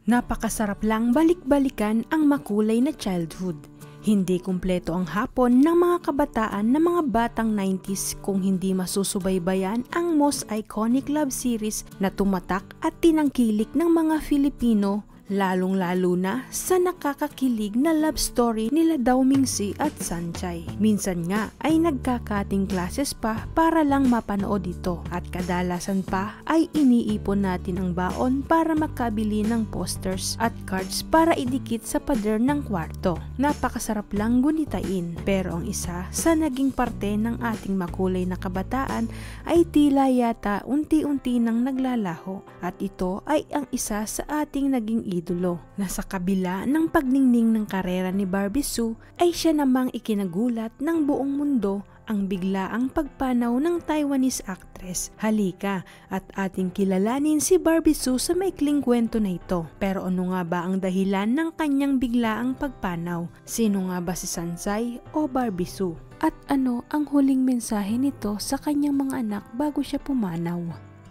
Napakasarap lang balik-balikan ang makulay na childhood. Hindi kumpleto ang hapon ng mga kabataan na mga batang 90s kung hindi masusubaybayan ang most iconic love series na tumatak at tinangkilik ng mga Filipino, lalong-lalo na sa nakakakilig na love story nila Daw Mingsi at Sanchay. Minsan nga ay nagkakating classes pa para lang mapanood ito at kadalasan pa ay iniipon natin ang baon para makabili ng posters at cards para idikit sa pader ng kwarto. Napakasarap lang gunitain, pero ang isa sa naging parte ng ating makulay na kabataan ay tila yata unti-unti nang naglalaho at ito ay ang isa sa ating naging idolo, na sa kabila ng pagningning ng karera ni Barbie Sue ay siya namang ikinagulat ng buong mundo ang biglaang pagpanaw ng Taiwanese actress. Halika at ating kilalanin si Barbie Sue sa maikling kwento na ito. Pero ano nga ba ang dahilan ng kanyang biglaang pagpanaw? Sino nga ba si Sanchay o Barbie Sue? At ano ang huling mensahe nito sa kanyang mga anak bago siya pumanaw?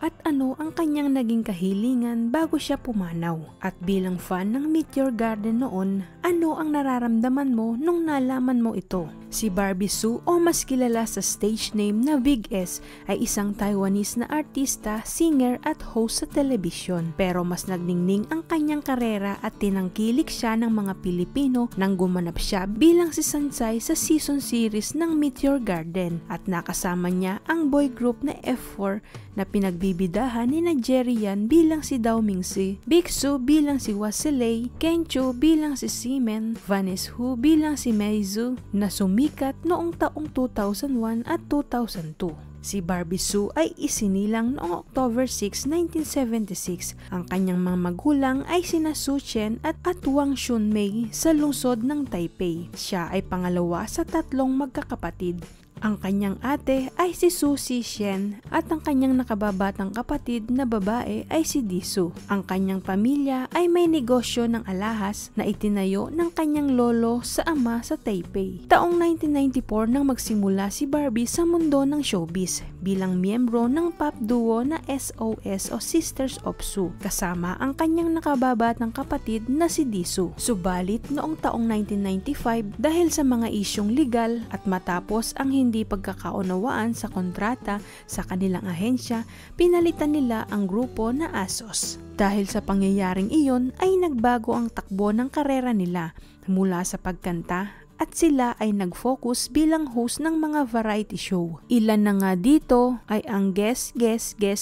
At ano ang kanyang naging kahilingan bago siya pumanaw? At bilang fan ng Meteor Garden noon, ano ang nararamdaman mo nung nalaman mo ito? Si Barbie Sue o mas kilala sa stage name na Big S ay isang Taiwanese na artista, singer at host sa telebisyon. Pero mas nagningning ang kanyang karera at tinangkilik siya ng mga Pilipino nang gumanap siya bilang si Sanchay sa season series ng Meteor Garden at nakasama niya ang boy group na F4 na pinagbibidahan ni Jerry Yan bilang si Daw Mingsi, Big Sue bilang si Wasilei, Ken Chu bilang si Seaman, Vanessa Hu bilang si Meizu na sumikat noong taong 2001 at 2002. Si Barbie Sue ay isinilang noong October 6, 1976. Ang kanyang mga magulang ay sina Su Chen at Wang Shunmei sa lungsod ng Taipei. Siya ay pangalawa sa tatlong magkakapatid. Ang kanyang ate ay si Su Shen at ang kanyang nakababatang kapatid na babae ay si Disu. Ang kanyang pamilya ay may negosyo ng alahas na itinayo ng kanyang lolo sa ama sa Taipei. Taong 1994 nang magsimula si Barbie sa mundo ng showbiz bilang miyembro ng pop duo na SOS o Sisters of Su kasama ang kanyang nakababatang kapatid na si Disu. Subalit noong taong 1995 dahil sa mga isyong legal at matapos ang hindi pagkakaunawaan sa kontrata sa kanilang ahensya, pinalitan nila ang grupo na ASOS. Dahil sa pangyayaring iyon ay nagbago ang takbo ng karera nila mula sa pagkanta at sila ay nag-focus bilang host ng mga variety show. Ilan na nga dito ay ang Guess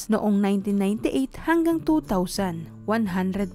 noong 1998 hanggang 2000. 100%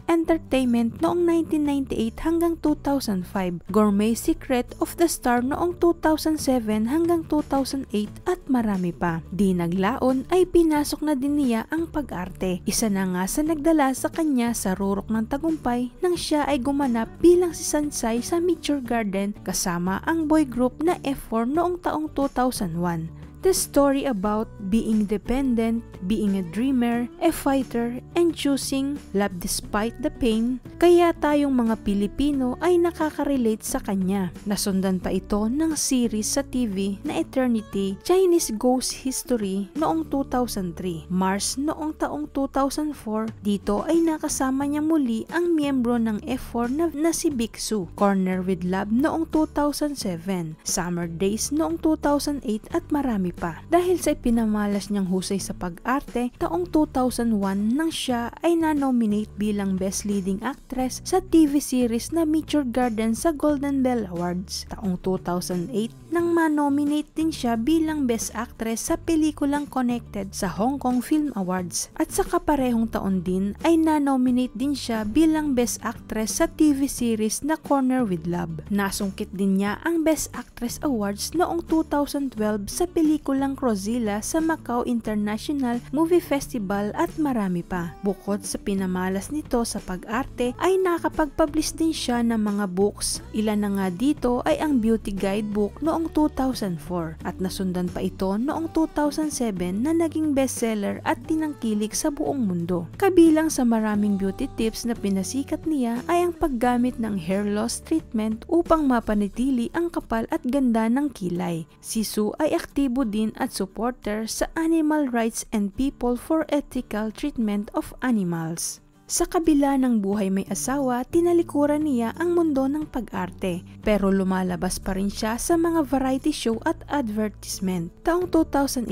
Entertainment noong 1998 hanggang 2005, Gourmet Secret of the Star noong 2007 hanggang 2008 at marami pa. Di naglaon ay pinasok na din niya ang pag-arte. Isa na nga sa nagdala sa kanya sa rurok ng tagumpay nang siya ay gumanap bilang si Sanchay sa Meteor Garden kasama ang boy group na F4 noong taong 2001. The story about being dependent, being a dreamer, a fighter, and choosing love despite the pain. Kaya tayong mga Pilipino ay nakaka-relate sa kanya. Nasundan pa ito ng series sa TV na Eternity, Chinese Ghost History noong 2003. Mars noong taong 2004, dito ay nakasama niya muli ang miyembro ng F4 na si Big Sue. Corner with Love noong 2007, Summer Days noong 2008 at marami pa. Dahil sa ipinamalas niyang husay sa pag-arte, taong 2001 nang siya ay na-nominate bilang Best Leading Actress sa TV series na Meteor Garden sa Golden Bell Awards. Taong 2008 nang ma-nominate din siya bilang Best Actress sa pelikulang Connected sa Hong Kong Film Awards. At sa kaparehong taon din ay na-nominate din siya bilang Best Actress sa TV series na Corner with Love. Nasungkit din niya ang Best Actress Awards noong 2012 sa pelikulang Crozilla sa Macau International Movie Festival at marami pa. Bukod sa pinamalas nito sa pag-arte ay nakapag-publish din siya ng mga books. Ilan na nga dito ay ang Beauty Guidebook noong 2004 at nasundan pa ito noong 2007 na naging bestseller at tinangkilik sa buong mundo. Kabilang sa maraming beauty tips na pinasikat niya ay ang paggamit ng hair loss treatment upang mapanatili ang kapal at ganda ng kilay. Si Sue ay aktibo din at supporter sa Animal Rights and People for Ethical Treatment of Animals. Sa kabila ng buhay may asawa, tinalikuran niya ang mundo ng pag-arte, pero lumalabas pa rin siya sa mga variety show at advertisement. Taong 2011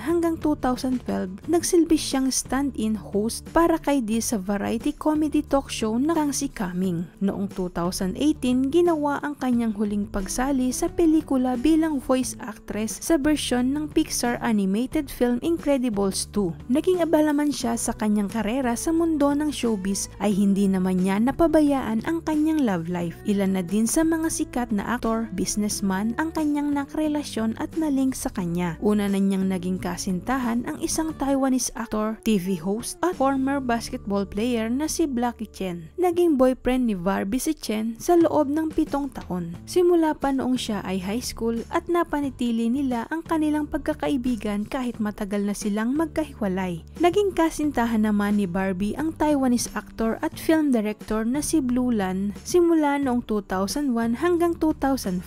hanggang 2012, nagsilbi siyang stand-in host para kay Dee sa variety comedy talk show na Si Coming. Noong 2018, ginawa ang kanyang huling pagsali sa pelikula bilang voice actress sa bersyon ng Pixar animated film Incredibles 2. Naging abala man siya sa kanyang karera sa mundo ng showbiz ay hindi naman niya napabayaan ang kanyang love life. Ilan na din sa mga sikat na aktor, businessman ang kanyang nakarelasyon at nalink sa kanya. Una na niyang naging kasintahan ang isang Taiwanese actor, TV host at former basketball player na si Blackie Chen. Naging boyfriend ni Barbie si Chen sa loob ng 7 taon. Simula pa noong siya ay high school at napanitili nila ang kanilang pagkakaibigan kahit matagal na silang magkahiwalay. Naging kasintahan naman ni Barbie ang Taiwanese actor at film director na si Blue Lan simula noong 2001 hanggang 2005.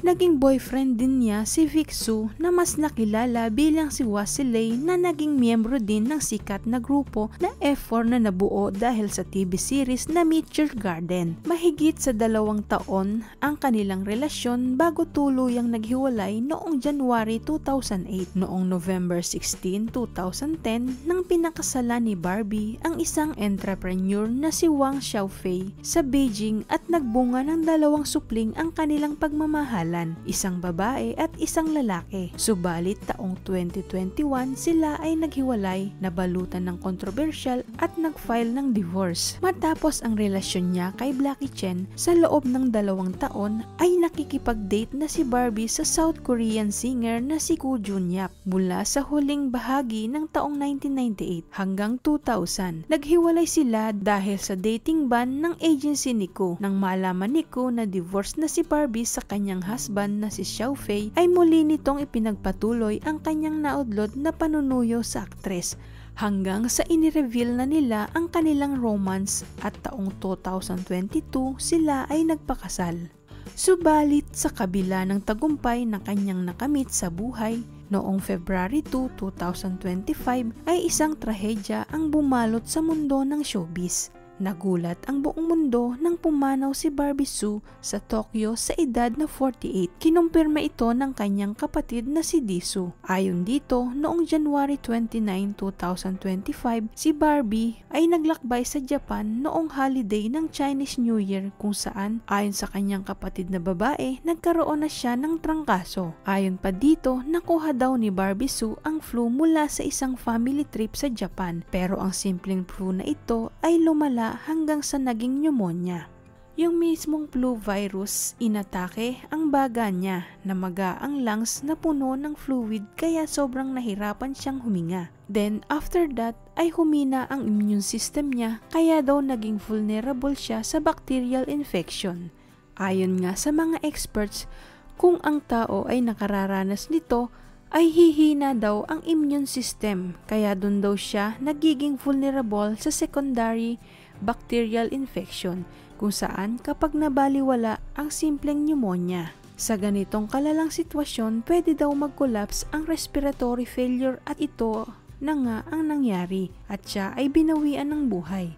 Naging boyfriend din niya si Vic Su na mas nakilala bilang si Wasilei na naging miyembro din ng sikat na grupo na F4 na nabuo dahil sa TV series na Meet Your Garden. Mahigit sa 2 taon ang kanilang relasyon bago tuluyang naghiwalay noong January 2008. Noong November 16, 2010 nang pinakasalan ni Barbie ang isang entrepreneur na si Wang Xiaofei sa Beijing at nagbunga ng 2 supling ang kanilang pagmamahalan, isang babae at isang lalaki. Subalit taong 2021 sila ay naghiwalay, nabalutan ng kontrobersyal at nag-file ng divorce. Matapos ang relasyon niya kay Blackie Chen, sa loob ng 2 taon ay nakikipag-date na si Barbie sa South Korean singer na si Koo Jun Yap mula sa huling bahagi ng taong 1998 hanggang 2000. Naghiwalay sila dahil sa dating ban ng agency ni Koo. Nang malaman ni Koo na divorce na si Barbie sa kanyang husband na si Xiaofei, ay muli nitong ipinagpatuloy ang kanyang naudlot na panunuyo sa aktres hanggang sa inireveal na nila ang kanilang romance at taong 2022 sila ay nagpakasal. Subalit sa kabila ng tagumpay na kanyang nakamit sa buhay, noong February 2, 2025 ay isang trahedya ang bumalot sa mundo ng showbiz. Nagulat ang buong mundo nang pumanaw si Barbie Su sa Tokyo sa edad na 48. Kinumpirma ito ng kanyang kapatid na si Jisoo. Ayon dito, noong January 29, 2025, si Barbie ay naglakbay sa Japan noong holiday ng Chinese New Year kung saan, ayon sa kanyang kapatid na babae, nagkaroon na siya ng trangkaso. Ayon pa dito, nakuha daw ni Barbie Su ang flu mula sa isang family trip sa Japan, pero ang simpleng flu na ito ay lumala hanggang sa naging pneumonia. Yung mismong flu virus inatake ang baga niya na maga ang lungs na puno ng fluid kaya sobrang nahirapan siyang huminga. Then after that ay humina ang immune system niya kaya daw naging vulnerable siya sa bacterial infection. Ayon nga sa mga experts, kung ang tao ay nakararanas nito ay hihina daw ang immune system kaya dun daw siya nagiging vulnerable sa secondary bacterial infection kung saan kapag nabaliwala ang simpleng pneumonia. Sa ganitong kalalang sitwasyon, pwede daw mag-collapse ang respiratory failure at ito na nga ang nangyari at siya ay binawian ng buhay.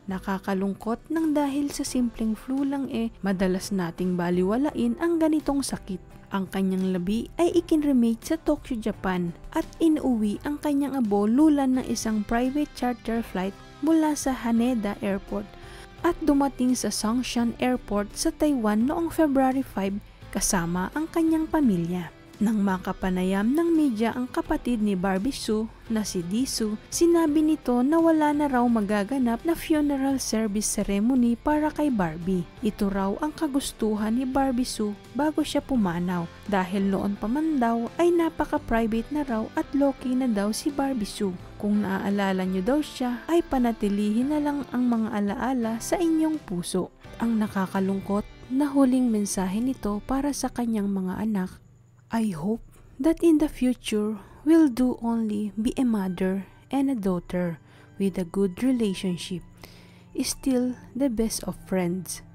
Nakakalungkot nang dahil sa simpleng flu lang madalas nating baliwalain ang ganitong sakit. Ang kanyang labi ay ikinremate sa Tokyo, Japan at inuwi ang kanyang abo lulan ng isang private charter flight mula sa Haneda Airport at dumating sa Songshan Airport sa Taiwan noong February 5 kasama ang kanyang pamilya. Nang makapanayam ng media ang kapatid ni Barbie Su na si Jisoo, sinabi nito na wala na raw magaganap na funeral service ceremony para kay Barbie. Ito raw ang kagustuhan ni Barbie Su bago siya pumanaw dahil noon pa man daw ay napaka-private na raw at low-key na daw si Barbie Su. Kung naaalala nyo daw siya ay panatilihin na lang ang mga alaala sa inyong puso. Ang nakakalungkot na huling mensahe nito para sa kanyang mga anak, I hope that in the future we'll do only be a mother and a daughter with a good relationship, still the best of friends.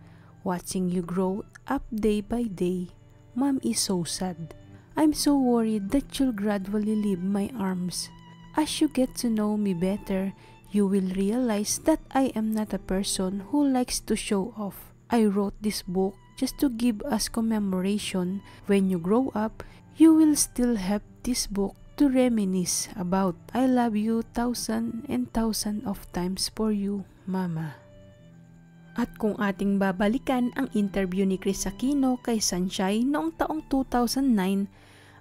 Watching you grow up day by day, Mom is so sad. I'm so worried that you'll gradually leave my arms. As you get to know me better, you will realize that I am not a person who likes to show off. I wrote this book just to give us commemoration. When you grow up, you will still have this book to reminisce about. I love you thousand and thousand of times for you, Mama. At kung ating babalikan ang interview ni Kris Aquino kay Sunshine noong taong 2009,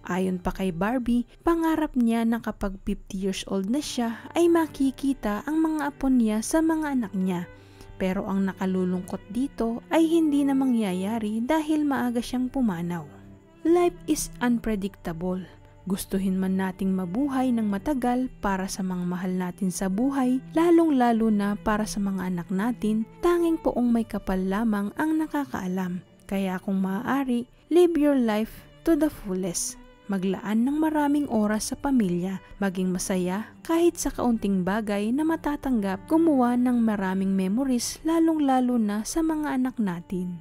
ayon pa kay Barbie, pangarap niya na kapag 50 years old na siya ay makikita ang mga apo niya sa mga anak niya. Pero ang nakalulungkot dito ay hindi na mangyayari dahil maaga siyang pumanaw. Life is unpredictable. Gustuhin man nating mabuhay ng matagal para sa mga mahal natin sa buhay, lalong-lalo na para sa mga anak natin, tanging poong may kapal lamang ang nakakaalam. Kaya kung maaari, live your life to the fullest. Maglaan ng maraming oras sa pamilya, maging masaya kahit sa kaunting bagay na matatanggap, gumawa ng maraming memories lalong-lalo na sa mga anak natin.